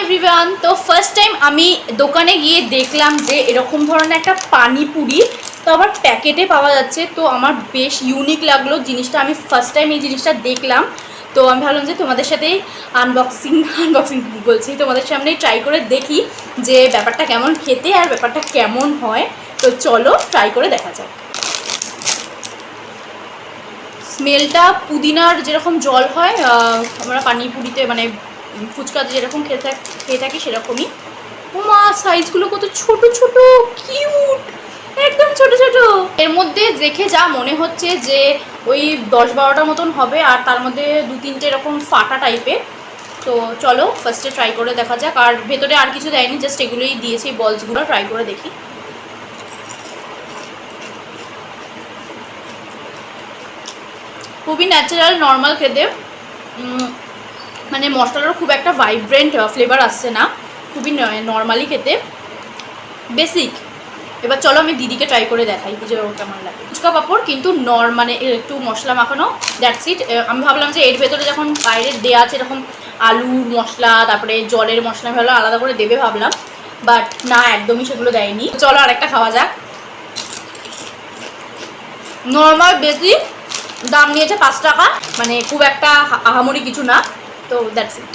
Everyone, তো first time আমি দোকানে গিয়ে দেখলাম যে এরকম ধরনের একটা পানিপুরি তো আবার প্যাকেটে পাওয়া যাচ্ছে। তো আমার বেশ ইউনিক লাগলো জিনিসটা, আমি ফার্স্ট টাইম এই জিনিসটা দেখলাম। তো আমি ভাবলাম যে তোমাদের সাথেই আনবক্সিং বলছি, তোমাদের সামনেই ট্রাই করে দেখি যে ব্যাপারটা কেমন খেতে আর ব্যাপারটা কেমন হয়। তো চলো ট্রাই করে দেখা যাক। স্মেলটা পুদিনার যেরকম জল হয় আমরা পানিপুরিতে মানে ফুচকাতে যেরকম খেয়ে থাকি সেরকমই। ও মা, সাইজগুলো কত ছোট ছোট, কিউট, একদম ছোট ছোট। এর মধ্যে দেখে যা মনে হচ্ছে যে ওই 10-12টার মতন হবে, আর তার মধ্যে 2-3টে এরকম ফাটা টাইপের। তো চলো ফার্স্টে ট্রাই করে দেখা যাক। আর ভেতরে আর কিছু দেয়নি, জাস্ট এগুলোই দিয়েছি, বলসগুলো। ট্রাই করে দেখি। খুবই ন্যাচারাল, নর্মাল খেতে, মানে মশলারও খুব একটা ভাইব্রেন্ট ফ্লেভার আসছে না, খুবই নর্মালি খেতে, বেসিক। এবার চলো আমি দিদিকে ট্রাই করে দেখাই যে ওর কেমন লাগে। ফুচকা পাঁপড় কিন্তু মানে একটু মশলা মাখানো, দ্যাটস ইট। আমি ভাবলাম যে এর ভেতরে যখন বাইরে দেওয়া আছে এরকম আলুর মশলা, তারপরে জলের মশলা ভালো আলাদা করে দেবে ভাবলাম, বাট না, একদমই সেগুলো দেয়নি। চলো আরেকটা খাওয়া যাক। নর্মাল বেসিক, দাম নিয়েছে 5 টাকা, মানে খুব একটা আহামরি কিছু না। তো দ্যাটস ইট।